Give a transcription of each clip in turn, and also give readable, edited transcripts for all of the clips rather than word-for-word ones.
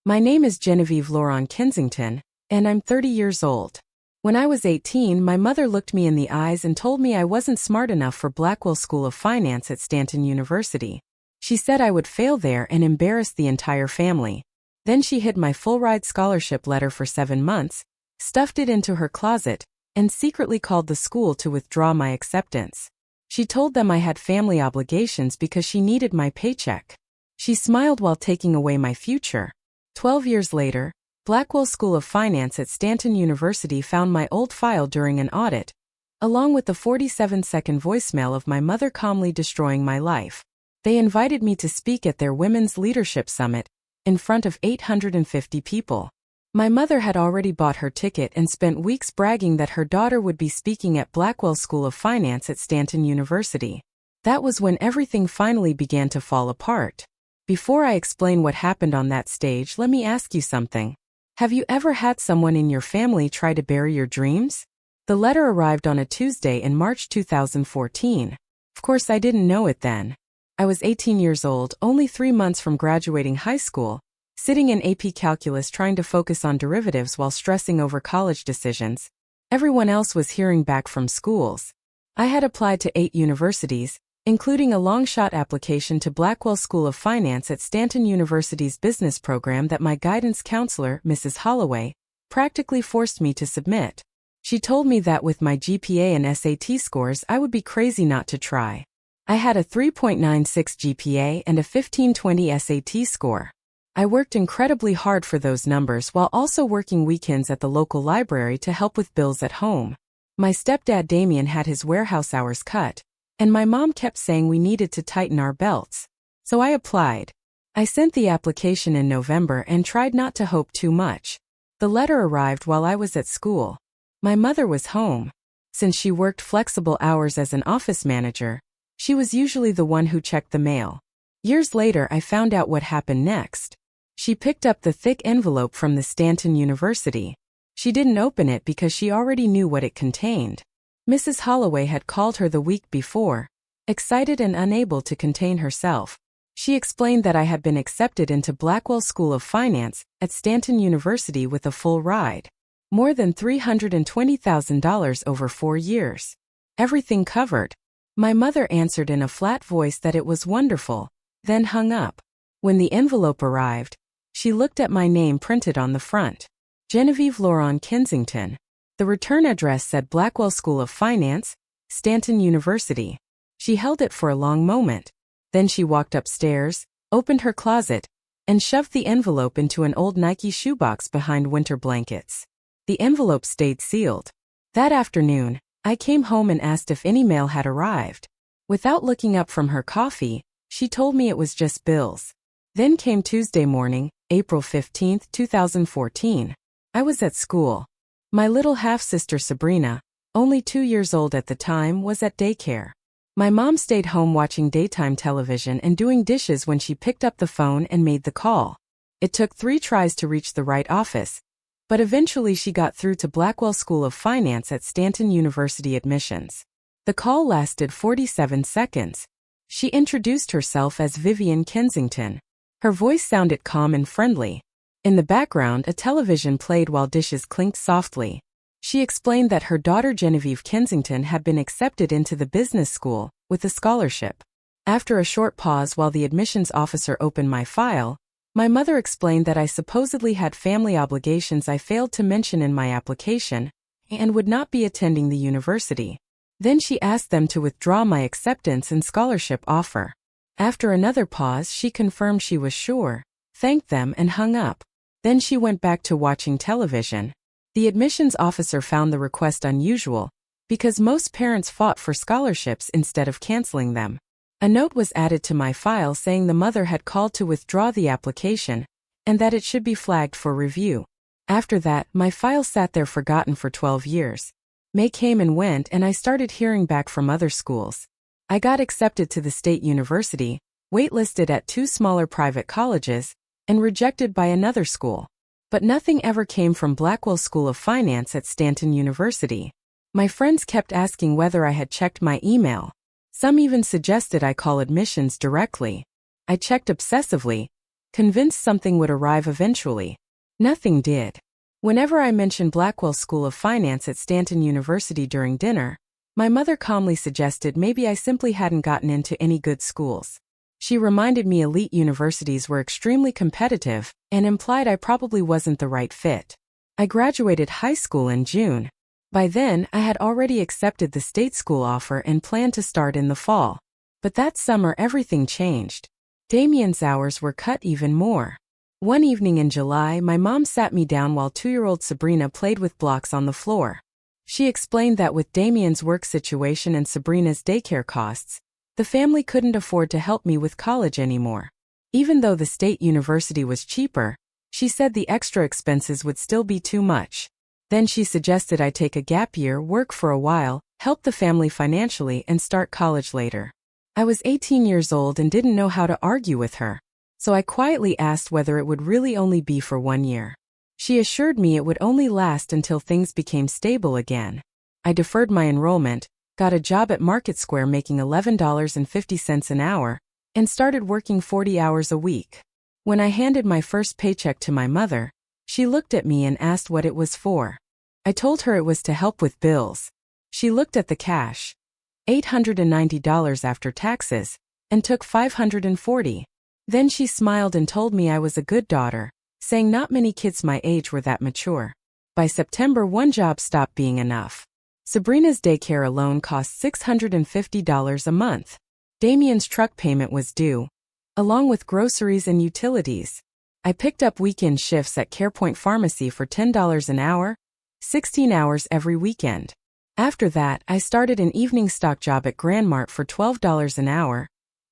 My name is Genevieve Lauron Kensington, and I'm 30 years old. When I was 18, my mother looked me in the eyes and told me I wasn't smart enough for Blackwell School of Finance at Stanton University. She said I would fail there and embarrass the entire family. Then she hid my full-ride scholarship letter for 7 months, stuffed it into her closet, and secretly called the school to withdraw my acceptance. She told them I had family obligations because she needed my paycheck. She smiled while taking away my future. 12 years later, Blackwell School of Finance at Stanton University found my old file during an audit, along with the 47-second voicemail of my mother calmly destroying my life. They invited me to speak at their Women's Leadership Summit, in front of 850 people. My mother had already bought her ticket and spent weeks bragging that her daughter would be speaking at Blackwell School of Finance at Stanton University. That was when everything finally began to fall apart. Before I explain what happened on that stage, let me ask you something. Have you ever had someone in your family try to bury your dreams? The letter arrived on a Tuesday in March 2014. Of course, I didn't know it then. I was 18 years old, only 3 months from graduating high school, sitting in AP Calculus trying to focus on derivatives while stressing over college decisions. Everyone else was hearing back from schools. I had applied to 8 universities, including a long-shot application to Blackwell School of Finance at Stanton University's business program that my guidance counselor, Mrs. Holloway, practically forced me to submit. She told me that with my GPA and SAT scores I would be crazy not to try. I had a 3.96 GPA and a 1520 SAT score. I worked incredibly hard for those numbers while also working weekends at the local library to help with bills at home. My stepdad Damien had his warehouse hours cut, and my mom kept saying we needed to tighten our belts. So I applied. I sent the application in November and tried not to hope too much. The letter arrived while I was at school. My mother was home. Since she worked flexible hours as an office manager, she was usually the one who checked the mail. Years later, I found out what happened next. She picked up the thick envelope from the Stanton University. She didn't open it because she already knew what it contained. Mrs. Holloway had called her the week before, excited and unable to contain herself. She explained that I had been accepted into Blackwell School of Finance at Stanton University with a full ride. More than $320,000 over 4 years. Everything covered. My mother answered in a flat voice that it was wonderful, then hung up. When the envelope arrived, she looked at my name printed on the front. Genevieve Lauron Kensington. The return address said Blackwell School of Finance, Stanton University. She held it for a long moment. Then she walked upstairs, opened her closet, and shoved the envelope into an old Nike shoebox behind winter blankets. The envelope stayed sealed. That afternoon, I came home and asked if any mail had arrived. Without looking up from her coffee, she told me it was just bills. Then came Tuesday morning, April 15, 2014. I was at school. My little half-sister Sabrina, only 2 years old at the time, was at daycare. My mom stayed home watching daytime television and doing dishes when she picked up the phone and made the call. It took 3 tries to reach the right office, but eventually she got through to Blackwell School of Finance at Stanton University admissions. The call lasted 47 seconds. She introduced herself as Vivian Kensington. Her voice sounded calm and friendly. In the background, a television played while dishes clinked softly. She explained that her daughter Genevieve Kensington had been accepted into the business school with a scholarship. After a short pause while the admissions officer opened my file, my mother explained that I supposedly had family obligations I failed to mention in my application and would not be attending the university. Then she asked them to withdraw my acceptance and scholarship offer. After another pause, she confirmed she was sure, thanked them, and hung up. Then she went back to watching television. The admissions officer found the request unusual because most parents fought for scholarships instead of canceling them. A note was added to my file saying the mother had called to withdraw the application and that it should be flagged for review. After that, my file sat there forgotten for 12 years. May came and went and I started hearing back from other schools. I got accepted to the state university, waitlisted at 2 smaller private colleges, and rejected by another school. But nothing ever came from Blackwell School of Finance at Stanton University. My friends kept asking whether I had checked my email. Some even suggested I call admissions directly. I checked obsessively, convinced something would arrive eventually. Nothing did. Whenever I mentioned Blackwell School of Finance at Stanton University during dinner, my mother calmly suggested maybe I simply hadn't gotten into any good schools. She reminded me elite universities were extremely competitive and implied I probably wasn't the right fit. I graduated high school in June. By then, I had already accepted the state school offer and planned to start in the fall. But that summer everything changed. Damien's hours were cut even more. One evening in July, my mom sat me down while 2-year-old Sabrina played with blocks on the floor. She explained that with Damien's work situation and Sabrina's daycare costs, the family couldn't afford to help me with college anymore. Even though the state university was cheaper, she said the extra expenses would still be too much. Then she suggested I take a gap year, work for a while, help the family financially, and start college later. I was 18 years old and didn't know how to argue with her, so I quietly asked whether it would really only be for 1 year. She assured me it would only last until things became stable again. I deferred my enrollment, got a job at Market Square making $11.50 an hour, and started working 40 hours a week. When I handed my first paycheck to my mother, she looked at me and asked what it was for. I told her it was to help with bills. She looked at the cash, $890 after taxes, and took $540. Then she smiled and told me I was a good daughter, saying not many kids my age were that mature. By September, one job stopped being enough. Sabrina's daycare alone cost $650 a month. Damien's truck payment was due, along with groceries and utilities. I picked up weekend shifts at CarePoint Pharmacy for $10 an hour, 16 hours every weekend. After that, I started an evening stock job at Grandmart for $12 an hour,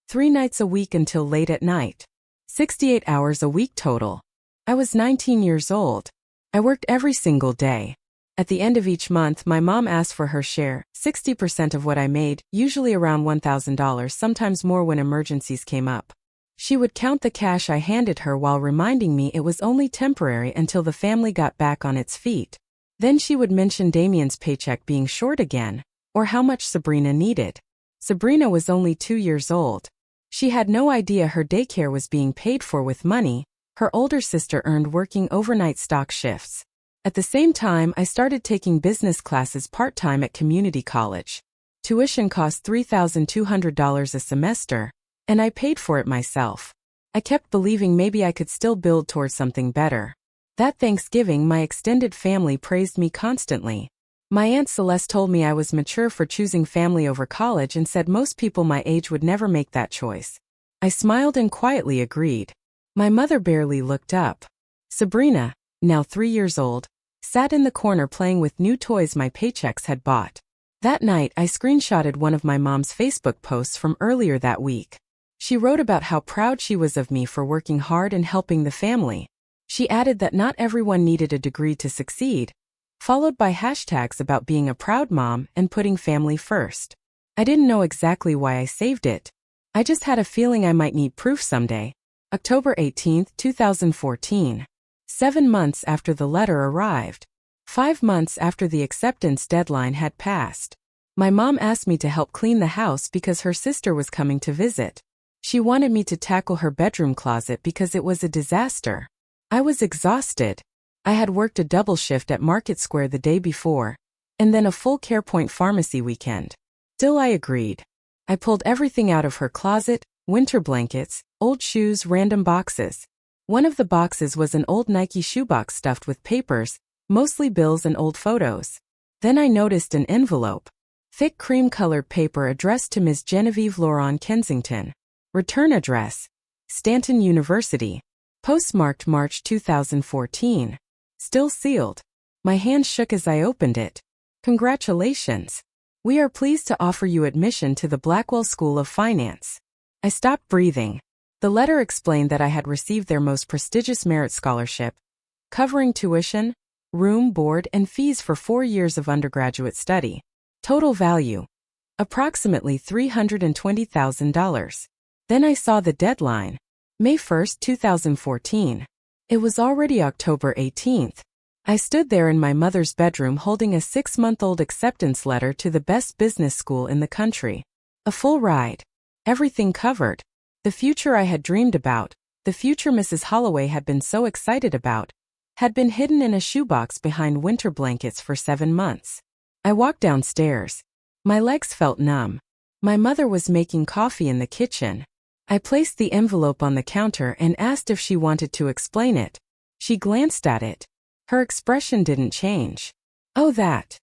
3 nights a week until late at night. 68 hours a week total. I was 19 years old. I worked every single day. At the end of each month, my mom asked for her share, 60% of what I made, usually around $1,000, sometimes more when emergencies came up. She would count the cash I handed her while reminding me it was only temporary until the family got back on its feet. Then she would mention Damien's paycheck being short again, or how much Sabrina needed. Sabrina was only 2 years old. She had no idea her daycare was being paid for with money her older sister earned working overnight stock shifts. At the same time, I started taking business classes part-time at community college. Tuition cost $3,200 a semester, and I paid for it myself. I kept believing maybe I could still build towards something better. That Thanksgiving, my extended family praised me constantly. My Aunt Celeste told me I was mature for choosing family over college and said most people my age would never make that choice. I smiled and quietly agreed. My mother barely looked up. Sabrina, now 3 years old, sat in the corner playing with new toys my paychecks had bought. That night, I screenshotted one of my mom's Facebook posts from earlier that week. She wrote about how proud she was of me for working hard and helping the family. She added that not everyone needed a degree to succeed, followed by hashtags about being a proud mom and putting family first. I didn't know exactly why I saved it. I just had a feeling I might need proof someday. October 18, 2014. 7 months after the letter arrived. 5 months after the acceptance deadline had passed. My mom asked me to help clean the house because her sister was coming to visit. She wanted me to tackle her bedroom closet because it was a disaster. I was exhausted. I had worked a double shift at Market Square the day before, and then a full CarePoint Pharmacy weekend. Still, I agreed. I pulled everything out of her closet, winter blankets, old shoes, random boxes. One of the boxes was an old Nike shoebox stuffed with papers, mostly bills and old photos. Then I noticed an envelope. Thick cream-colored paper addressed to Ms. Genevieve Laurent Kensington. Return address: Stanton University. Postmarked March 2014. Still sealed. My hand shook as I opened it. Congratulations. We are pleased to offer you admission to the Blackwell School of Finance. I stopped breathing. The letter explained that I had received their most prestigious merit scholarship, covering tuition, room, board, and fees for 4 years of undergraduate study. Total value: approximately $320,000. Then I saw the deadline. May 1, 2014. It was already October 18th. I stood there in my mother's bedroom holding a 6-month-old acceptance letter to the best business school in the country. A full ride. Everything covered. The future I had dreamed about, the future Mrs. Holloway had been so excited about, had been hidden in a shoebox behind winter blankets for 7 months. I walked downstairs. My legs felt numb. My mother was making coffee in the kitchen. I placed the envelope on the counter and asked if she wanted to explain it. She glanced at it. Her expression didn't change. Oh, that.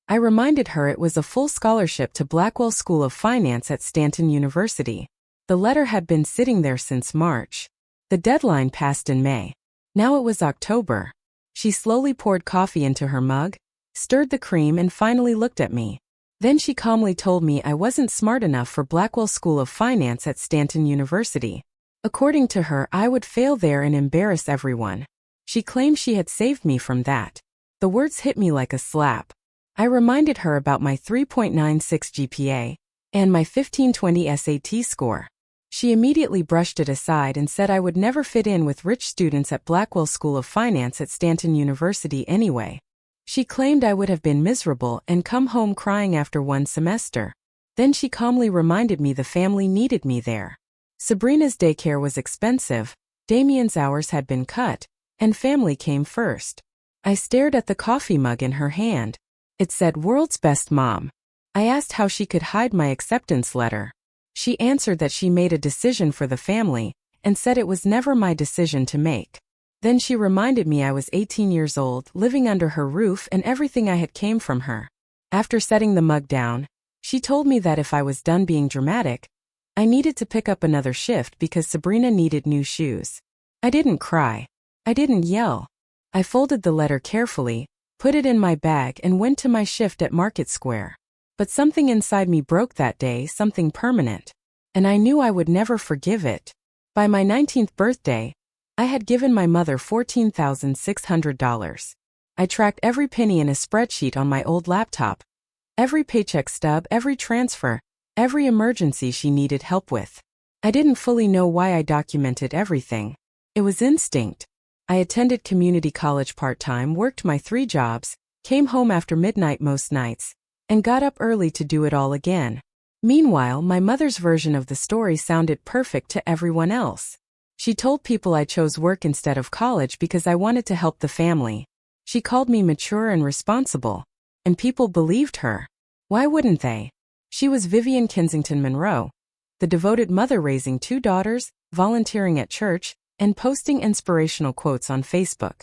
I reminded her it was a full scholarship to Blackwell School of Finance at Stanton University. The letter had been sitting there since March. The deadline passed in May. Now it was October. She slowly poured coffee into her mug, stirred the cream, and finally looked at me. Then she calmly told me I wasn't smart enough for Blackwell School of Finance at Stanton University. According to her, I would fail there and embarrass everyone. She claimed she had saved me from that. The words hit me like a slap. I reminded her about my 3.96 GPA and my 1520 SAT score. She immediately brushed it aside and said I would never fit in with rich students at Blackwell School of Finance at Stanton University anyway. She claimed I would have been miserable and come home crying after 1 semester. Then she calmly reminded me the family needed me there. Sabrina's daycare was expensive, Damien's hours had been cut, and family came first. I stared at the coffee mug in her hand. It said "World's Best Mom." I asked how she could hide my acceptance letter. She answered that she made a decision for the family and said it was never my decision to make. Then she reminded me I was 18 years old, living under her roof, and everything I had came from her. After setting the mug down, she told me that if I was done being dramatic, I needed to pick up another shift because Sabrina needed new shoes. I didn't cry. I didn't yell. I folded the letter carefully, put it in my bag, and went to my shift at Market Square. But something inside me broke that day, something permanent. And I knew I would never forgive it. By my 19th birthday, I had given my mother $14,600. I tracked every penny in a spreadsheet on my old laptop. Every paycheck stub, every transfer, every emergency she needed help with. I didn't fully know why I documented everything. It was instinct. I attended community college part-time, worked my 3 jobs, came home after midnight most nights, and got up early to do it all again. Meanwhile, my mother's version of the story sounded perfect to everyone else. She told people I chose work instead of college because I wanted to help the family. She called me mature and responsible. And people believed her. Why wouldn't they? She was Vivian Kensington Monroe, the devoted mother raising 2 daughters, volunteering at church, and posting inspirational quotes on Facebook.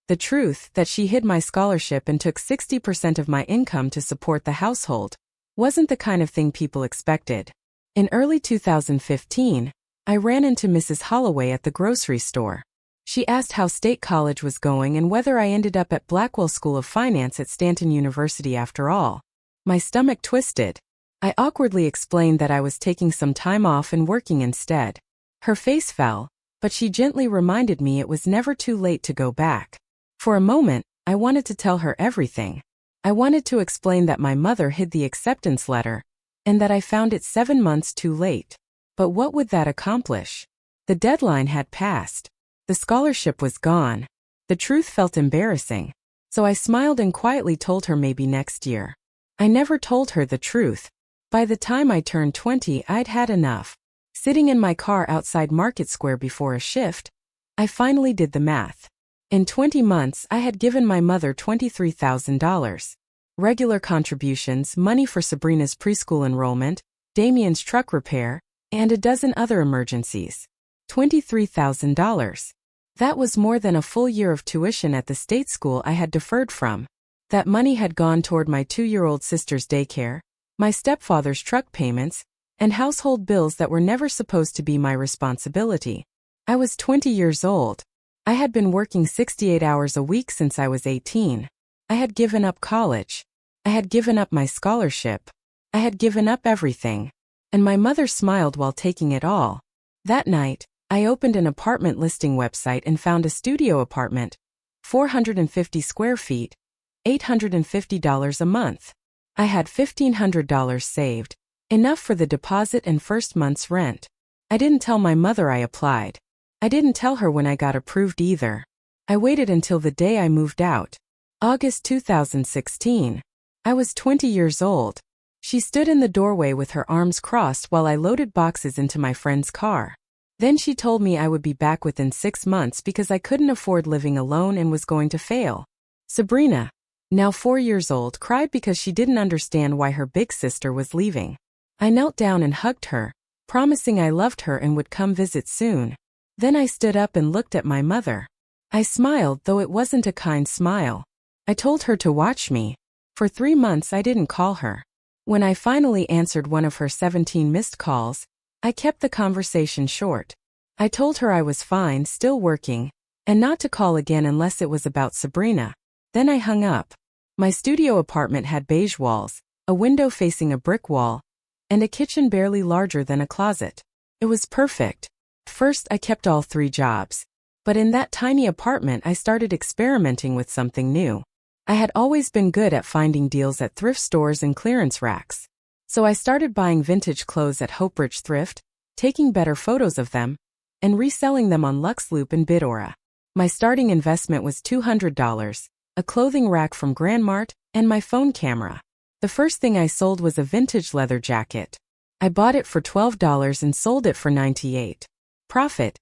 The truth, that she hid my scholarship and took 60% of my income to support the household, wasn't the kind of thing people expected. In early 2015, I ran into Mrs. Holloway at the grocery store. She asked how State College was going and whether I ended up at Blackwell School of Finance at Stanton University after all. My stomach twisted. I awkwardly explained that I was taking some time off and working instead. Her face fell, but she gently reminded me it was never too late to go back. For a moment, I wanted to tell her everything. I wanted to explain that my mother hid the acceptance letter, and that I found it 7 months too late. But what would that accomplish? The deadline had passed. The scholarship was gone. The truth felt embarrassing. So I smiled and quietly told her maybe next year. I never told her the truth. By the time I turned 20, I'd had enough. Sitting in my car outside Market Square before a shift, I finally did the math. In 20 months, I had given my mother $23,000. Regular contributions, money for Sabrina's preschool enrollment, Damien's truck repair, and a dozen other emergencies. $23,000. That was more than a full year of tuition at the state school I had deferred from. That money had gone toward my 2-year-old sister's daycare, my stepfather's truck payments, and household bills that were never supposed to be my responsibility. I was 20 years old. I had been working 68 hours a week since I was 18. I had given up college. I had given up my scholarship. I had given up everything. And my mother smiled while taking it all. That night, I opened an apartment listing website and found a studio apartment, 450 square feet, $850 a month. I had $1,500 saved, enough for the deposit and first month's rent. I didn't tell my mother I applied. I didn't tell her when I got approved either. I waited until the day I moved out. August 2016. I was 20 years old. She stood in the doorway with her arms crossed while I loaded boxes into my friend's car. Then she told me I would be back within 6 months because I couldn't afford living alone and was going to fail. Sabrina, now 4 years old, cried because she didn't understand why her big sister was leaving. I knelt down and hugged her, promising I loved her and would come visit soon. Then I stood up and looked at my mother. I smiled, though it wasn't a kind smile. I told her to watch me. For 3 months I didn't call her. When I finally answered one of her 17 missed calls, I kept the conversation short. I told her I was fine, still working, and not to call again unless it was about Sabrina. Then I hung up. My studio apartment had beige walls, a window facing a brick wall, and a kitchen barely larger than a closet. It was perfect. First, I kept all 3 jobs. But in that tiny apartment I started experimenting with something new. I had always been good at finding deals at thrift stores and clearance racks. So I started buying vintage clothes at Hoperidge Thrift, taking better photos of them, and reselling them on LuxLoop and Bidora. My starting investment was $200, a clothing rack from Grandmart, and my phone camera. The first thing I sold was a vintage leather jacket. I bought it for $12 and sold it for $98. Profit,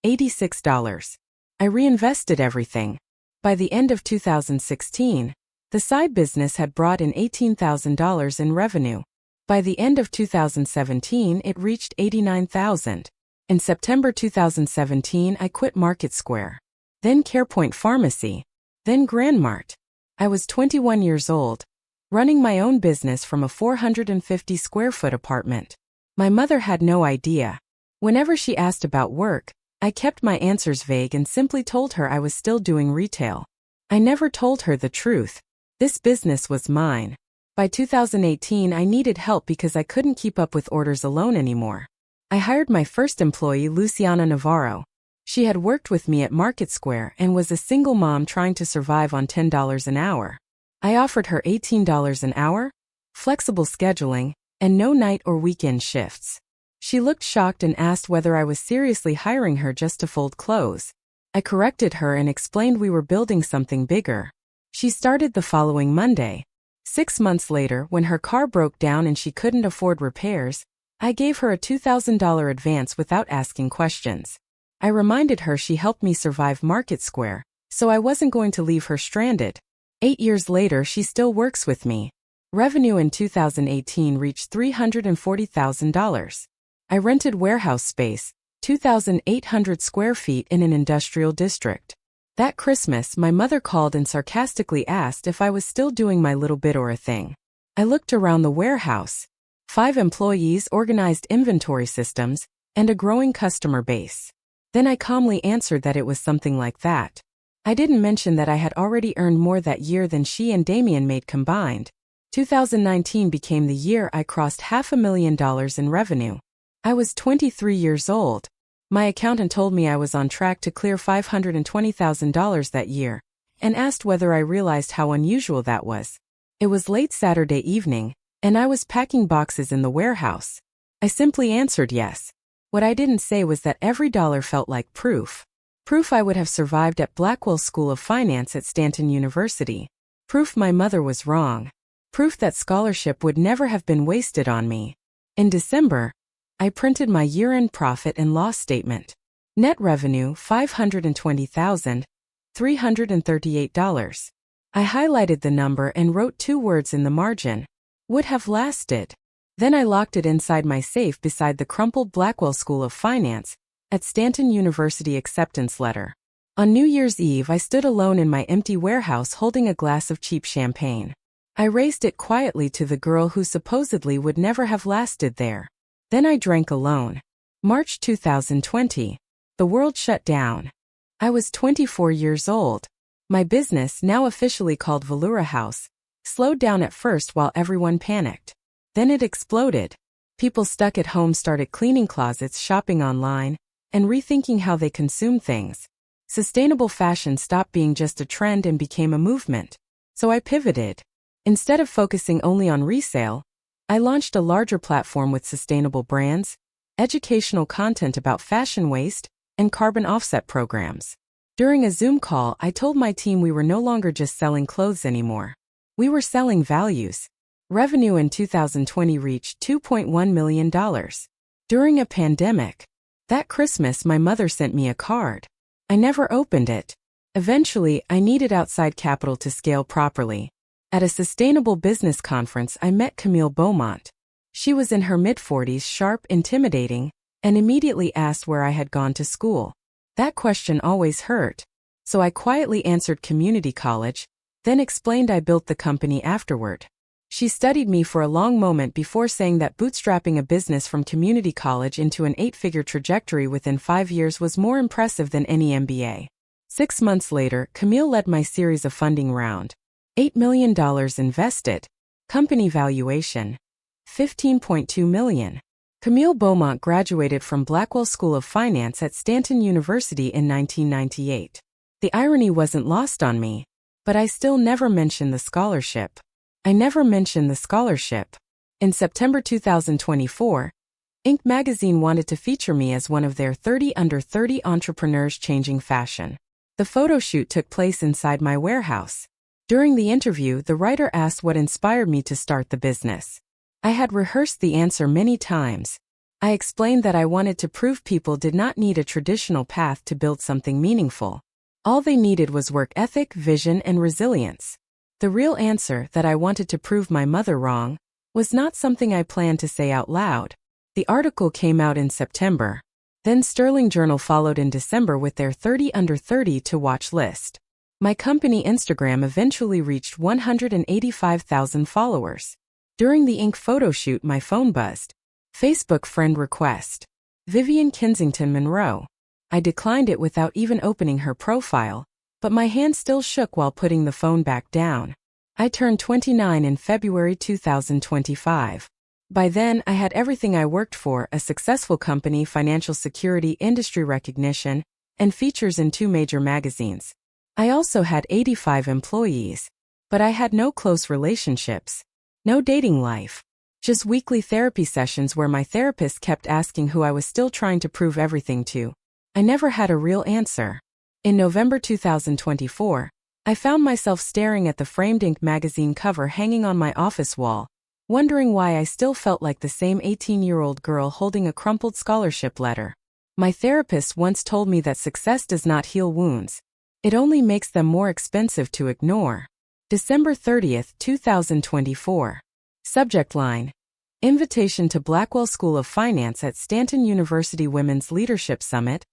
$86. I reinvested everything. By the end of 2016, the side business had brought in $18,000 in revenue. By the end of 2017, it reached $89,000. In September 2017, I quit Market Square. Then CarePoint Pharmacy. Then Grandmart. I was 21 years old, running my own business from a 450 square foot apartment. My mother had no idea. Whenever she asked about work, I kept my answers vague and simply told her I was still doing retail. I never told her the truth. This business was mine. By 2018, I needed help because I couldn't keep up with orders alone anymore. I hired my first employee, Luciana Navarro. She had worked with me at Market Square and was a single mom trying to survive on $10 an hour. I offered her $18 an hour, flexible scheduling, and no night or weekend shifts. She looked shocked and asked whether I was seriously hiring her just to fold clothes. I corrected her and explained we were building something bigger. She started the following Monday. 6 months later, when her car broke down and she couldn't afford repairs, I gave her a $2,000 advance without asking questions. I reminded her she helped me survive Market Square, so I wasn't going to leave her stranded. 8 years later, she still works with me. Revenue in 2018 reached $340,000. I rented warehouse space, 2,800 square feet in an industrial district. That Christmas, my mother called and sarcastically asked if I was still doing my little Bidora thing. I looked around the warehouse. 5 employees, organized inventory systems, and a growing customer base. Then I calmly answered that it was something like that. I didn't mention that I had already earned more that year than she and Damien made combined. 2019 became the year I crossed $500,000 in revenue. I was 23 years old. My accountant told me I was on track to clear $520,000 that year, and asked whether I realized how unusual that was. It was late Saturday evening, and I was packing boxes in the warehouse. I simply answered yes. What I didn't say was that every dollar felt like proof. Proof I would have survived at Blackwell School of Finance at Stanton University. Proof my mother was wrong. Proof that scholarship would never have been wasted on me. In December, I printed my year-end profit and loss statement. Net revenue $520,338. I highlighted the number and wrote 2 words in the margin. Would have lasted. Then I locked it inside my safe beside the crumpled Blackwell School of Finance at Stanton University acceptance letter. On New Year's Eve, I stood alone in my empty warehouse holding a glass of cheap champagne. I raised it quietly to the girl who supposedly would never have lasted there. Then I drank alone. March 2020. The world shut down. I was 24 years old. My business, now officially called Velura House, slowed down at first while everyone panicked. Then it exploded. People stuck at home started cleaning closets, shopping online, and rethinking how they consume things. Sustainable fashion stopped being just a trend and became a movement. So I pivoted. Instead of focusing only on resale, I launched a larger platform with sustainable brands, educational content about fashion waste, and carbon offset programs. During a Zoom call, I told my team we were no longer just selling clothes anymore. We were selling values. Revenue in 2020 reached $2.1 million. During a pandemic, That Christmas my mother sent me a card. I never opened it. Eventually, I needed outside capital to scale properly. At a sustainable business conference I met Camille Beaumont. She was in her mid-40s, sharp, intimidating, and immediately asked where I had gone to school. That question always hurt. So I quietly answered community college, then explained I built the company afterward. She studied me for a long moment before saying that bootstrapping a business from community college into an 8-figure trajectory within 5 years was more impressive than any MBA. 6 months later, Camille led my series of funding round. $8 million invested. Company valuation: $15.2 million. Camille Beaumont graduated from Blackwell School of Finance at Stanton University in 1998. The irony wasn't lost on me, but I still never mentioned the scholarship. In September 2024, Inc. magazine wanted to feature me as one of their 30 under 30 entrepreneurs changing fashion. The photo shoot took place inside my warehouse. During the interview, the writer asked what inspired me to start the business. I had rehearsed the answer many times. I explained that I wanted to prove people did not need a traditional path to build something meaningful. All they needed was work ethic, vision, and resilience. The real answer, that I wanted to prove my mother wrong, was not something I planned to say out loud. The article came out in September. Then Sterling Journal followed in December with their 30 under 30 to watch list. My company Instagram eventually reached 185,000 followers. During the Inc. photo shoot my phone buzzed. Facebook friend request. Vivian Kensington Monroe. I declined it without even opening her profile, but my hand still shook while putting the phone back down. I turned 29 in February 2025. By then, I had everything I worked for: a successful company, financial security, industry recognition, and features in 2 major magazines. I also had 85 employees, but I had no close relationships, no dating life, just weekly therapy sessions where my therapist kept asking who I was still trying to prove everything to. I never had a real answer. In November 2024, I found myself staring at the framed Inc. magazine cover hanging on my office wall, wondering why I still felt like the same 18-year-old girl holding a crumpled scholarship letter. My therapist once told me that success does not heal wounds. It only makes them more expensive to ignore. December 30th, 2024. Subject line: Invitation to Blackwell School of Finance at Stanton University Women's Leadership Summit.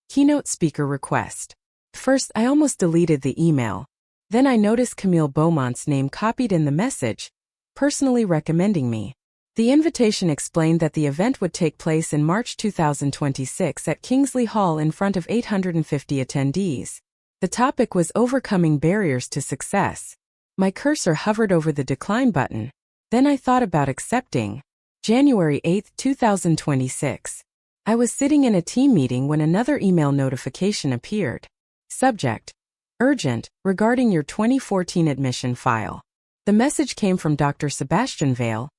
Keynote speaker request. First, I almost deleted the email. Then I noticed Camille Beaumont's name copied in the message, personally recommending me. The invitation explained that the event would take place in March 2026 at Kingsley Hall in front of 850 attendees. The topic was overcoming barriers to success. My cursor hovered over the decline button. Then I thought about accepting. January 8, 2026. I was sitting in a team meeting when another email notification appeared. Subject: Urgent, regarding your 2014 admission file. The message came from Dr. Sebastian Vale,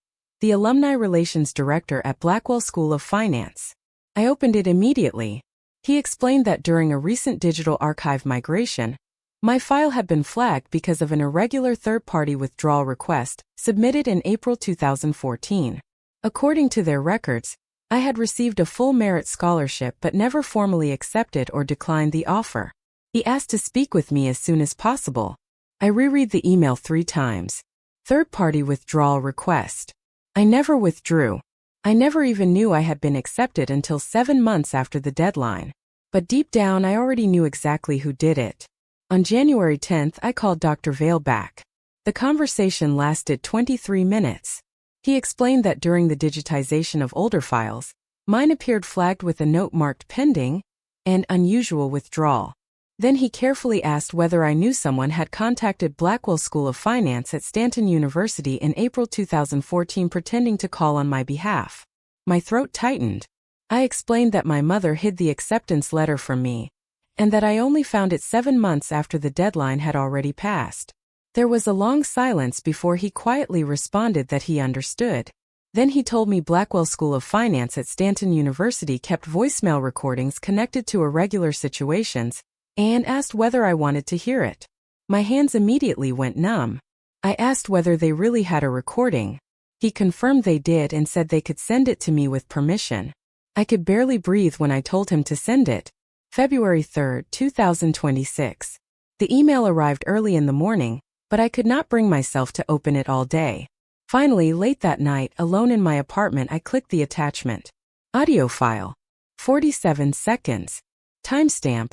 the Alumni Relations Director at Blackwell School of Finance. I opened it immediately. He explained that during a recent digital archive migration, my file had been flagged because of an irregular third-party withdrawal request submitted in April 2014. According to their records, I had received a full merit scholarship but never formally accepted or declined the offer. He asked to speak with me as soon as possible. I reread the email 3 times. Third-party withdrawal request. I never withdrew. I never even knew I had been accepted until 7 months after the deadline. But deep down I already knew exactly who did it. On January 10th, I called Dr. Vale back. The conversation lasted 23 minutes. He explained that during the digitization of older files, mine appeared flagged with a note marked pending and unusual withdrawal. Then he carefully asked whether I knew someone had contacted Blackwell School of Finance at Stanton University in April 2014 pretending to call on my behalf. My throat tightened. I explained that my mother hid the acceptance letter from me, and that I only found it 7 months after the deadline had already passed. There was a long silence before he quietly responded that he understood. Then he told me Blackwell School of Finance at Stanton University kept voicemail recordings connected to irregular situations, and asked whether I wanted to hear it. My hands immediately went numb. I asked whether they really had a recording. He confirmed they did and said they could send it to me with permission. I could barely breathe when I told him to send it. February 3, 2026. The email arrived early in the morning, but I could not bring myself to open it all day. Finally, late that night, alone in my apartment, I clicked the attachment. Audio file. 47 seconds. Timestamp.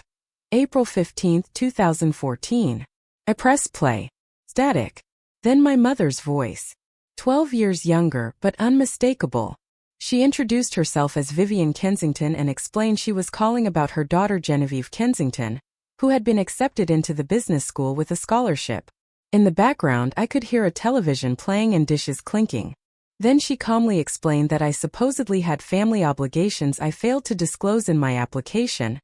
April 15, 2014. I pressed play. Static. Then my mother's voice. 12 years younger, but unmistakable. She introduced herself as Vivian Kensington and explained she was calling about her daughter Genevieve Kensington, who had been accepted into the business school with a scholarship. In the background, I could hear a television playing and dishes clinking. Then she calmly explained that I supposedly had family obligations I failed to disclose in my application,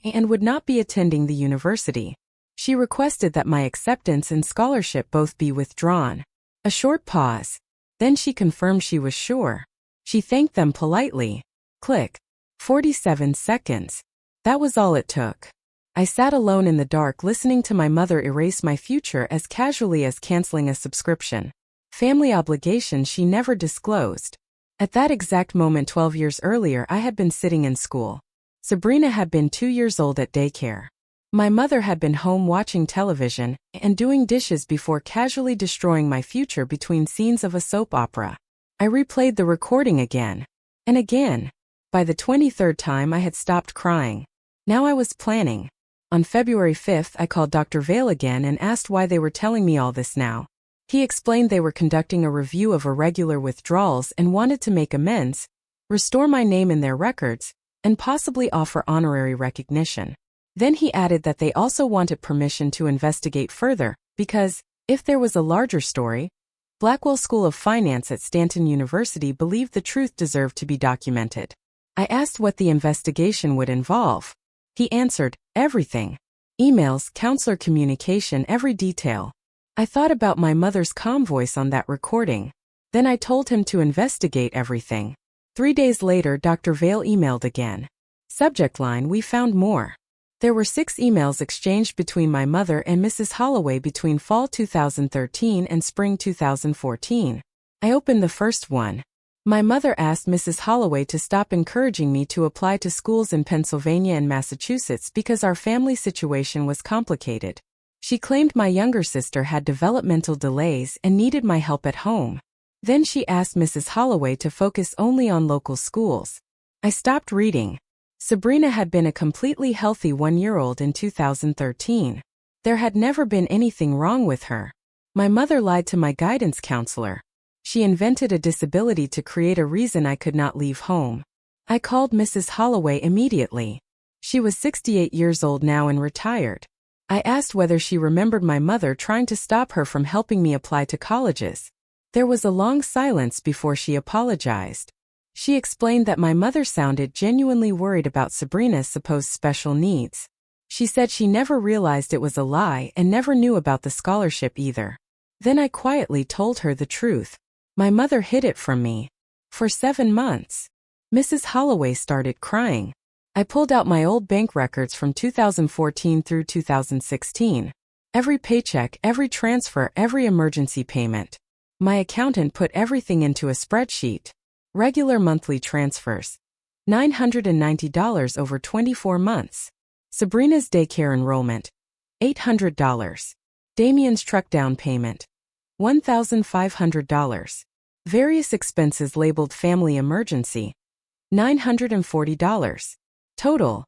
and would not be attending the university. She requested that my acceptance and scholarship both be withdrawn. A short pause. Then she confirmed she was sure. She thanked them politely. Click. 47 seconds. That was all it took. I sat alone in the dark listening to my mother erase my future as casually as canceling a subscription. Family obligations she never disclosed. At that exact moment 12 years earlier, I had been sitting in school. Sabrina had been 2 years old at daycare. My mother had been home watching television and doing dishes before casually destroying my future between scenes of a soap opera. I replayed the recording again and again. By the 23rd time I had stopped crying. Now I was planning. On February 5th, I called Dr. Vale again and asked why they were telling me all this now. He explained they were conducting a review of irregular withdrawals and wanted to make amends, restore my name in their records, and possibly offer honorary recognition. Then he added that they also wanted permission to investigate further, because, if there was a larger story, Blackwell School of Finance at Stanton University believed the truth deserved to be documented. I asked what the investigation would involve. He answered, everything. Emails, counselor communication, every detail. I thought about my mother's calm voice on that recording. Then I told him to investigate everything. 3 days later, Dr. Vale emailed again. Subject line, we found more. There were 6 emails exchanged between my mother and Mrs. Holloway between fall 2013 and spring 2014. I opened the first one. My mother asked Mrs. Holloway to stop encouraging me to apply to schools in Pennsylvania and Massachusetts because our family situation was complicated. She claimed my younger sister had developmental delays and needed my help at home. Then she asked Mrs. Holloway to focus only on local schools. I stopped reading. Sabrina had been a completely healthy 1-year-old in 2013. There had never been anything wrong with her. My mother lied to my guidance counselor. She invented a disability to create a reason I could not leave home. I called Mrs. Holloway immediately. She was 68 years old now and retired. I asked whether she remembered my mother trying to stop her from helping me apply to colleges. There was a long silence before she apologized. She explained that my mother sounded genuinely worried about Sabrina's supposed special needs. She said she never realized it was a lie and never knew about the scholarship either. Then I quietly told her the truth. My mother hid it from me. For 7 months. Mrs. Holloway started crying. I pulled out my old bank records from 2014 through 2016. Every paycheck, every transfer, every emergency payment. My accountant put everything into a spreadsheet. Regular monthly transfers. $990 over 24 months. Sabrina's daycare enrollment. $800. Damien's truck down payment. $1,500. Various expenses labeled family emergency. $940. Total.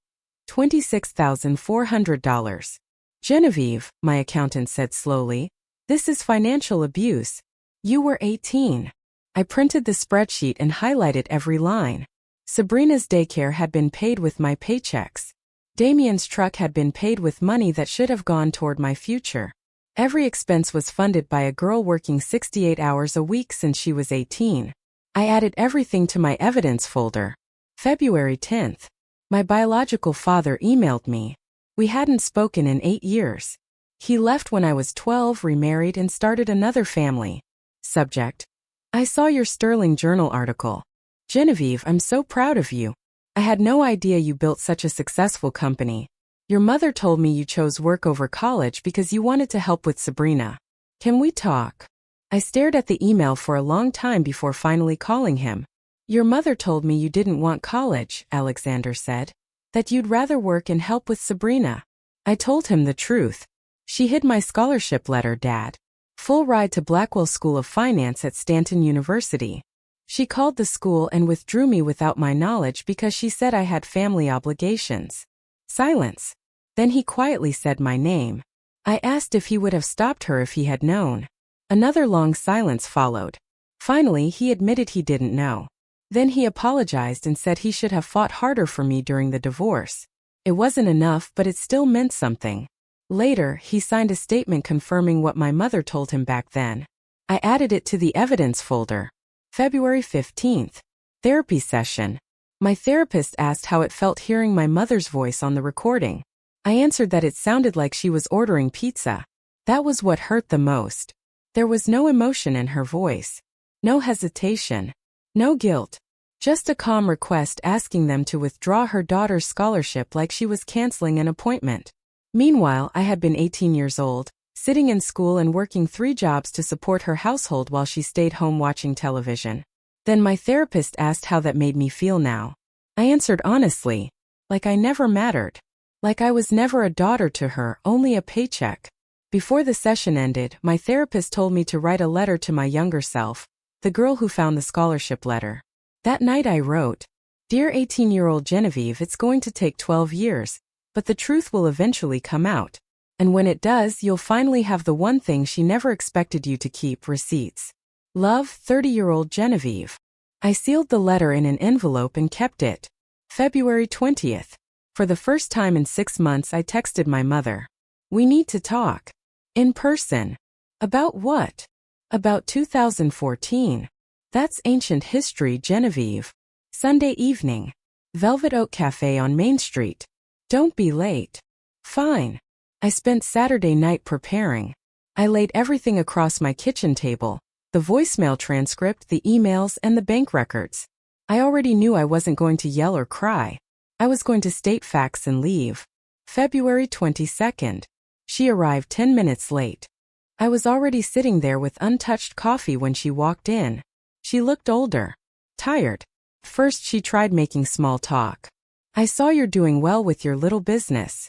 $26,400. Genevieve, my accountant said slowly, this is financial abuse. You were 18. I printed the spreadsheet and highlighted every line. Sabrina's daycare had been paid with my paychecks. Damien's truck had been paid with money that should have gone toward my future. Every expense was funded by a girl working 68 hours a week since she was 18. I added everything to my evidence folder. February 10th. My biological father emailed me. We hadn't spoken in 8 years. He left when I was 12, remarried, and started another family. Subject. I saw your Sterling Journal article. Genevieve, I'm so proud of you. I had no idea you built such a successful company. Your mother told me you chose work over college because you wanted to help with Sabrina. Can we talk? I stared at the email for a long time before finally calling him. Your mother told me you didn't want college, Alexander said. That you'd rather work and help with Sabrina. I told him the truth. She hid my scholarship letter, Dad. Full ride to Blackwell School of Finance at Stanton University. She called the school and withdrew me without my knowledge because she said I had family obligations. Silence. Then he quietly said my name. I asked if he would have stopped her if he had known. Another long silence followed. Finally, he admitted he didn't know. Then he apologized and said he should have fought harder for me during the divorce. It wasn't enough, but it still meant something. Later, he signed a statement confirming what my mother told him back then. I added it to the evidence folder. February 15th. Therapy session. My therapist asked how it felt hearing my mother's voice on the recording. I answered that it sounded like she was ordering pizza. That was what hurt the most. There was no emotion in her voice. No hesitation. No guilt. Just a calm request asking them to withdraw her daughter's scholarship like she was canceling an appointment. Meanwhile, I had been 18 years old, sitting in school and working 3 jobs to support her household while she stayed home watching television. Then my therapist asked how that made me feel now. I answered honestly, like I never mattered. Like I was never a daughter to her, only a paycheck. Before the session ended, my therapist told me to write a letter to my younger self, the girl who found the scholarship letter. That night I wrote, "Dear 18-year-old Genevieve, it's going to take 12 years, but the truth will eventually come out. And when it does, you'll finally have the one thing she never expected you to keep: receipts. Love, 30-year-old Genevieve." I sealed the letter in an envelope and kept it. February 20th. For the first time in 6 months I texted my mother. "We need to talk. In person." "About what?" "About 2014. That's ancient history, Genevieve." Sunday evening. Velvet Oak Cafe on Main Street. "Don't be late." "Fine." I spent Saturday night preparing. I laid everything across my kitchen table: the voicemail transcript, the emails, and the bank records. I already knew I wasn't going to yell or cry. I was going to state facts and leave. February 22nd. She arrived 10 minutes late. I was already sitting there with untouched coffee when she walked in. She looked older. Tired. First she tried making small talk. "I saw you're doing well with your little business."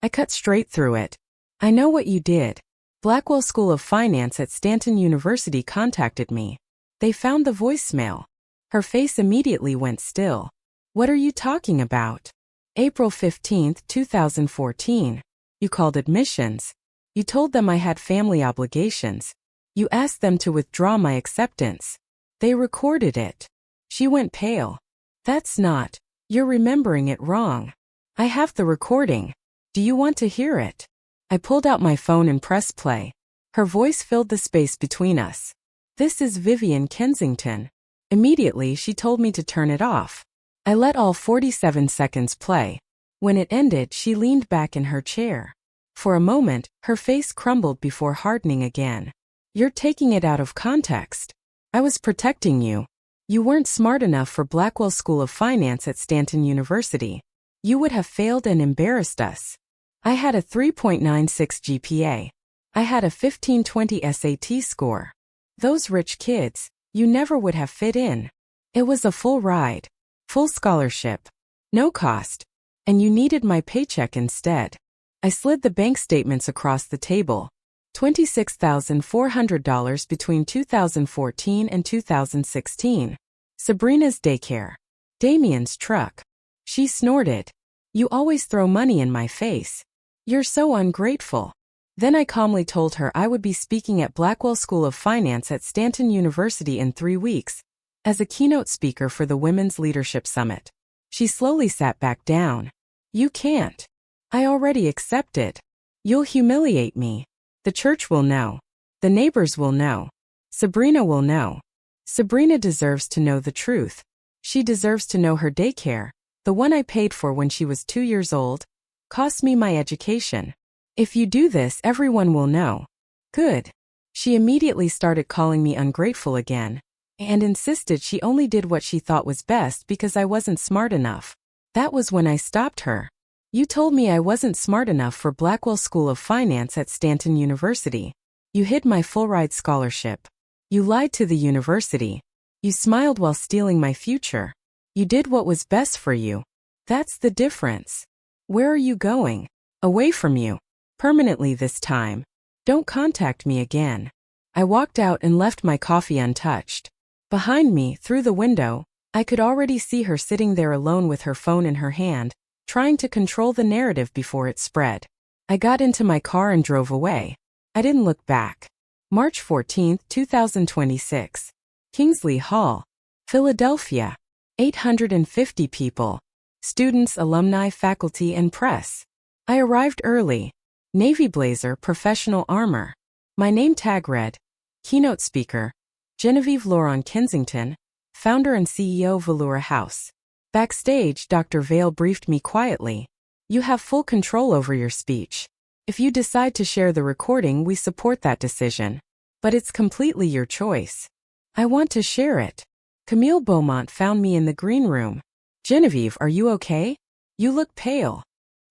I cut straight through it. "I know what you did. Blackwell School of Finance at Stanton University contacted me. They found the voicemail." Her face immediately went still. "What are you talking about?" April 15th, 2014. "You called admissions. You told them I had family obligations. You asked them to withdraw my acceptance. They recorded it." She went pale. "That's not. You're remembering it wrong. I have the recording. Do you want to hear it?" I pulled out my phone and pressed play. Her voice filled the space between us. "This is Vivian Kensington." Immediately she told me to turn it off. I let all 47 seconds play. When it ended, she leaned back in her chair. For a moment, her face crumbled before hardening again. "You're taking it out of context. I was protecting you. You weren't smart enough for Blackwell School of Finance at Stanton University. You would have failed and embarrassed us. I had a 3.96 GPA. I had a 1520 SAT score. Those rich kids, you never would have fit in. It was a full ride. Full scholarship. No cost. And you needed my paycheck instead." I slid the bank statements across the table. $26,400 between 2014 and 2016. Sabrina's daycare. Damien's truck. She snorted. "You always throw money in my face. You're so ungrateful." Then I calmly told her I would be speaking at Blackwell School of Finance at Stanton University in 3 weeks, as a keynote speaker for the Women's Leadership Summit. She slowly sat back down. "You can't. I already accepted. You'll humiliate me. The church will know. The neighbors will know. Sabrina will know. Sabrina deserves to know the truth. She deserves to know her daycare, the one I paid for when she was 2 years old, cost me my education. If you do this, everyone will know." "Good." She immediately started calling me ungrateful again, and insisted she only did what she thought was best because I wasn't smart enough. That was when I stopped her. "You told me I wasn't smart enough for Blackwell School of Finance at Stanton University. You hid my full-ride scholarship. You lied to the university. You smiled while stealing my future. You did what was best for you. That's the difference. Where are you going? Away from you. Permanently this time. Don't contact me again. I walked out and left my coffee untouched. Behind me, through the window, I could already see her sitting there alone with her phone in her hand, trying to control the narrative before it spread. I got into my car and drove away. I didn't look back. March 14, 2026. Kingsley Hall, Philadelphia. 850 people. Students, alumni, faculty, and press. I arrived early. Navy blazer, professional armor. My name tag read, keynote speaker, Genevieve Laurent Kensington, founder and CEO Velour House. Backstage, Dr. Vale briefed me quietly. You have full control over your speech. If you decide to share the recording, we support that decision. But it's completely your choice. I want to share it. Camille Beaumont found me in the green room. Genevieve, are you okay? You look pale.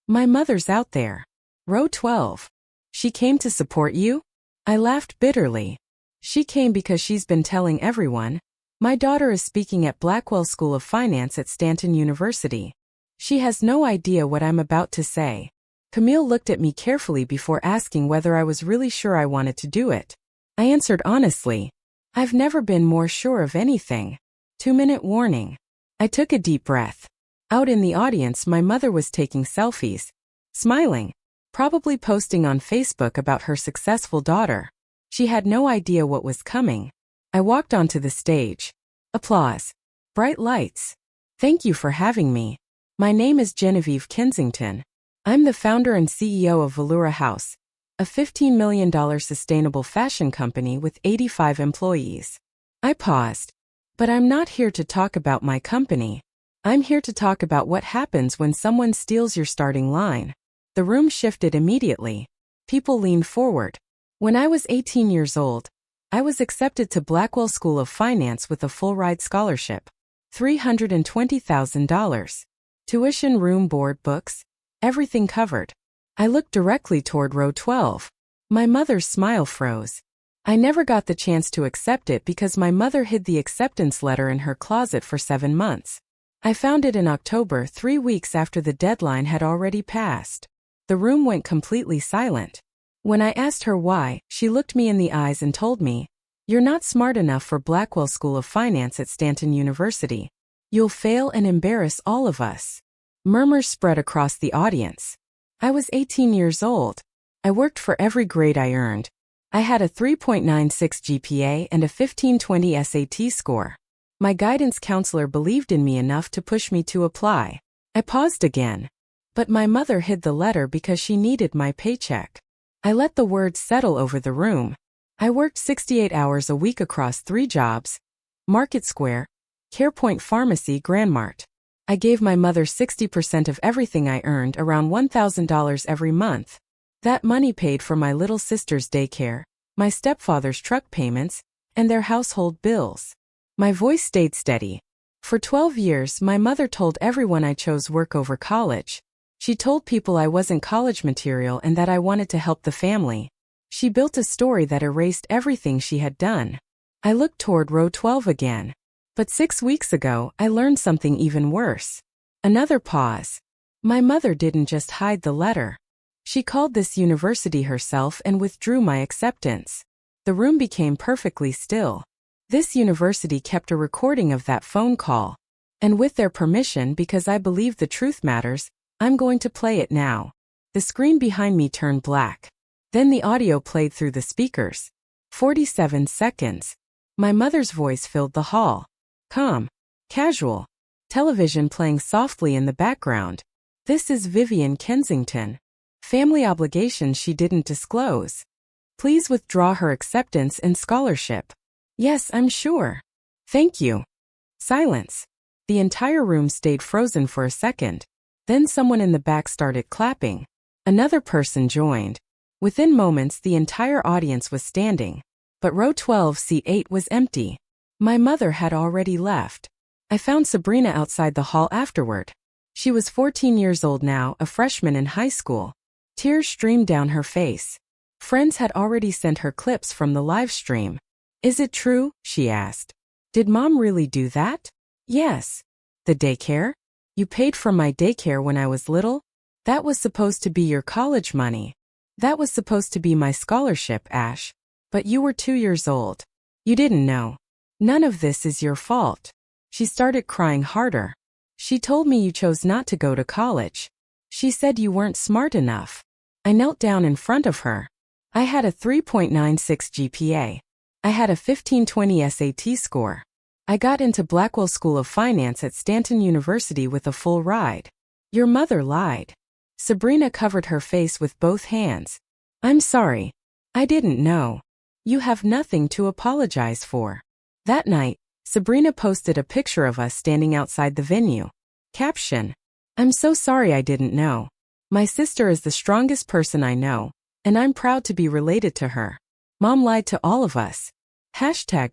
My mother's out there. Row 12. She came to support you? I laughed bitterly. She came because she's been telling everyone. My daughter is speaking at Blackwell School of Finance at Stanton University. She has no idea what I'm about to say. Camille looked at me carefully before asking whether I was really sure I wanted to do it. I answered honestly. I've never been more sure of anything. 2-minute warning. I took a deep breath. Out in the audience, my mother was taking selfies. Smiling. Probably posting on Facebook about her successful daughter. She had no idea what was coming. I walked onto the stage. Applause. Bright lights. Thank you for having me. My name is Genevieve Kensington. I'm the founder and CEO of Velour House, a $15 million sustainable fashion company with 85 employees. I paused. But I'm not here to talk about my company. I'm here to talk about what happens when someone steals your starting line. The room shifted immediately. People leaned forward. When I was 18 years old, I was accepted to Blackwell School of Finance with a full-ride scholarship. $320,000. Tuition, room, board, books, everything covered. I looked directly toward row 12. My mother's smile froze. I never got the chance to accept it because my mother hid the acceptance letter in her closet for 7 months. I found it in October, 3 weeks after the deadline had already passed. The room went completely silent. When I asked her why, she looked me in the eyes and told me, "You're not smart enough for Blackwell School of Finance at Stanton University. You'll fail and embarrass all of us." Murmurs spread across the audience. I was 18 years old. I worked for every grade I earned. I had a 3.96 GPA and a 1520 SAT score. My guidance counselor believed in me enough to push me to apply. I paused again. But my mother hid the letter because she needed my paycheck. I let the words settle over the room. I worked 68 hours a week across 3 jobs. Market Square, CarePoint Pharmacy, Grandmart. I gave my mother 60% of everything I earned, around $1,000 every month. That money paid for my little sister's daycare, my stepfather's truck payments, and their household bills. My voice stayed steady. For 12 years, my mother told everyone I chose work over college. She told people I wasn't college material and that I wanted to help the family. She built a story that erased everything she had done. I looked toward row 12 again. But 6 weeks ago, I learned something even worse. Another pause. My mother didn't just hide the letter. She called this university herself and withdrew my acceptance. The room became perfectly still. This university kept a recording of that phone call. And with their permission, because I believe the truth matters, I'm going to play it now. The screen behind me turned black. Then the audio played through the speakers. 47 seconds. My mother's voice filled the hall. Calm. Casual. Television playing softly in the background. This is Vivian Kensington. Family obligations she didn't disclose. Please withdraw her acceptance and scholarship. Yes, I'm sure. Thank you. Silence. The entire room stayed frozen for a second. Then someone in the back started clapping. Another person joined. Within moments, the entire audience was standing. But row 12, seat 8 was empty. My mother had already left. I found Sabrina outside the hall afterward. She was 14 years old now, a freshman in high school. Tears streamed down her face. Friends had already sent her clips from the live stream. "Is it true?" she asked. Did Mom really do that? Yes. The daycare? You paid for my daycare when I was little? That was supposed to be your college money. That was supposed to be my scholarship, Ash. But you were 2 years old. You didn't know. None of this is your fault. She started crying harder. She told me you chose not to go to college. She said you weren't smart enough. I knelt down in front of her. I had a 3.96 GPA. I had a 1520 SAT score. I got into Blackwell School of Finance at Stanton University with a full ride. Your mother lied. Sabrina covered her face with both hands. I'm sorry. I didn't know. You have nothing to apologize for. That night, Sabrina posted a picture of us standing outside the venue. Caption: I'm so sorry I didn't know. My sister is the strongest person I know, and I'm proud to be related to her. Mom lied to all of us.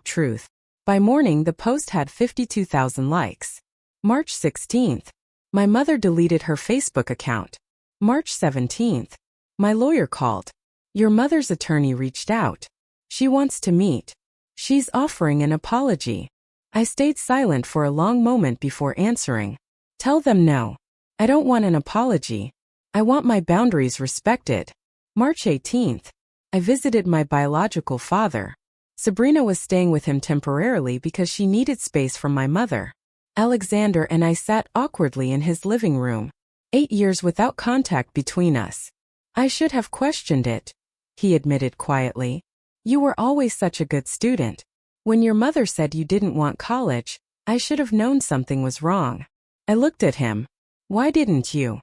#truth. By morning, the post had 52,000 likes. March 16th. My mother deleted her Facebook account. March 17th. My lawyer called. Your mother's attorney reached out. She wants to meet. She's offering an apology. I stayed silent for a long moment before answering. Tell them no. I don't want an apology. I want my boundaries respected. March 18th. I visited my biological father. Sabrina was staying with him temporarily because she needed space from my mother. Alexander and I sat awkwardly in his living room. 8 years without contact between us. I should have questioned it, he admitted quietly. You were always such a good student. When your mother said you didn't want college, I should have known something was wrong. I looked at him. Why didn't you?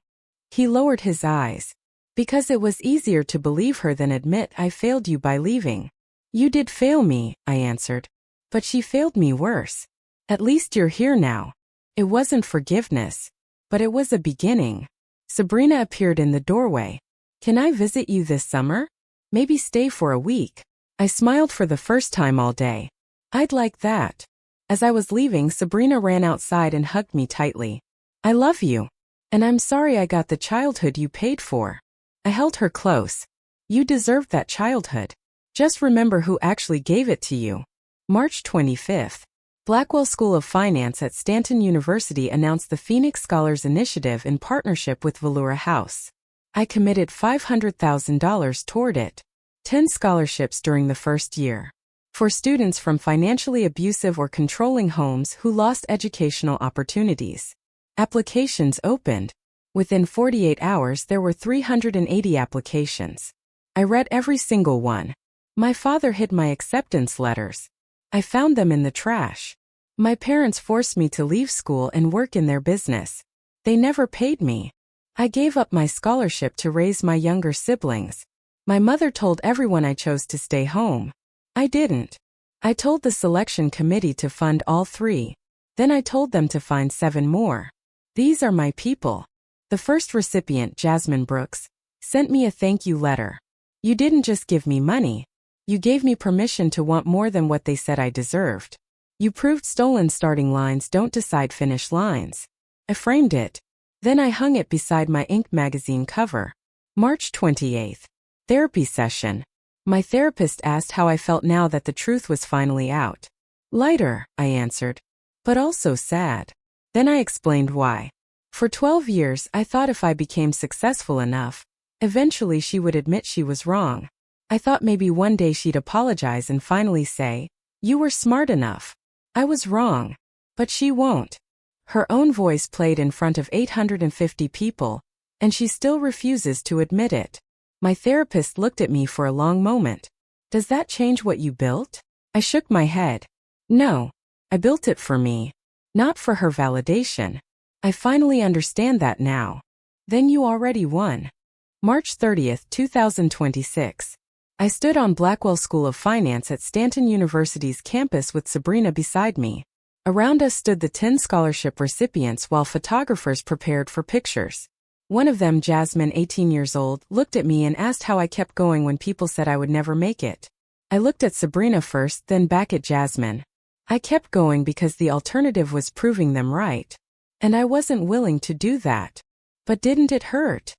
He lowered his eyes. Because it was easier to believe her than admit I failed you by leaving. You did fail me, I answered. But she failed me worse. At least you're here now. It wasn't forgiveness, but it was a beginning. Sabrina appeared in the doorway. Can I visit you this summer? Maybe stay for a week. I smiled for the first time all day. I'd like that. As I was leaving, Sabrina ran outside and hugged me tightly. I love you. And I'm sorry I got the childhood you paid for. I held her close. You deserved that childhood. Just remember who actually gave it to you. March 25th. Blackwell School of Finance at Stanton University announced the Phoenix Scholars Initiative in partnership with Valura House. I committed $500,000 toward it. 10 scholarships during the first year. For students from financially abusive or controlling homes who lost educational opportunities. Applications opened. Within 48 hours there were 380 applications. I read every single one. My father hid my acceptance letters. I found them in the trash. My parents forced me to leave school and work in their business. They never paid me. I gave up my scholarship to raise my younger siblings. My mother told everyone I chose to stay home. I didn't. I told the selection committee to fund all 3. Then I told them to find 7 more. These are my people. The first recipient, Jasmine Brooks, sent me a thank you letter. You didn't just give me money. You gave me permission to want more than what they said I deserved. You proved stolen starting lines don't decide finish lines. I framed it. Then I hung it beside my Inc. magazine cover. March 28th. Therapy session. My therapist asked how I felt now that the truth was finally out. Lighter, I answered. But also sad. Then I explained why. For 12 years I thought if I became successful enough, eventually she would admit she was wrong. I thought maybe one day she'd apologize and finally say, you were smart enough. I was wrong. But she won't. Her own voice played in front of 850 people, and she still refuses to admit it. My therapist looked at me for a long moment. Does that change what you built? I shook my head. No. I built it for me. Not for her validation. I finally understand that now. Then you already won. March 30th, 2026. I stood on Blackwell School of Finance at Stanton University's campus with Sabrina beside me. Around us stood the 10 scholarship recipients while photographers prepared for pictures. One of them, Jasmine, 18 years old, looked at me and asked how I kept going when people said I would never make it. I looked at Sabrina first, then back at Jasmine. I kept going because the alternative was proving them right. And I wasn't willing to do that. But didn't it hurt?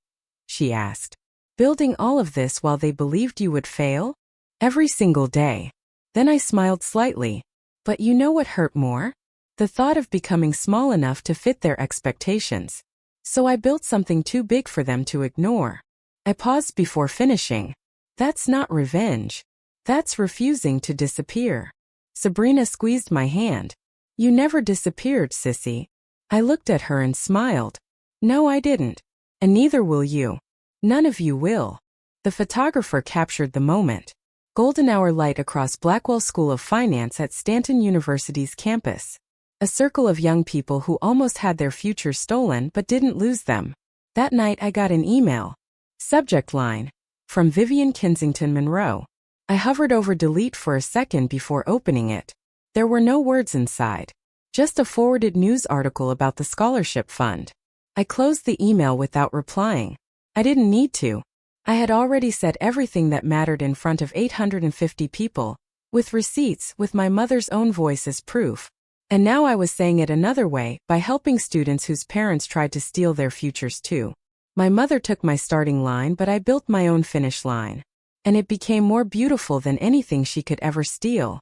She asked. Building all of this while they believed you would fail? Every single day. Then I smiled slightly. But you know what hurt more? The thought of becoming small enough to fit their expectations. So I built something too big for them to ignore. I paused before finishing. That's not revenge. That's refusing to disappear. Sabrina squeezed my hand. You never disappeared, sissy. I looked at her and smiled. No, I didn't. And neither will you. None of you will. The photographer captured the moment. Golden hour light across Blackwell School of Finance at Stanton University's campus. A circle of young people who almost had their futures stolen but didn't lose them. That night I got an email. Subject line. From Vivian Kensington Monroe. I hovered over delete for a second before opening it. There were no words inside. Just a forwarded news article about the scholarship fund. I closed the email without replying. I didn't need to. I had already said everything that mattered in front of 850 people, with receipts, with my mother's own voice as proof. And now I was saying it another way, by helping students whose parents tried to steal their futures too. My mother took my starting line, but I built my own finish line. And it became more beautiful than anything she could ever steal.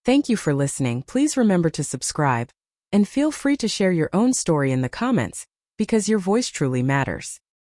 Thank you for listening. Please remember to subscribe. And feel free to share your own story in the comments, because your voice truly matters.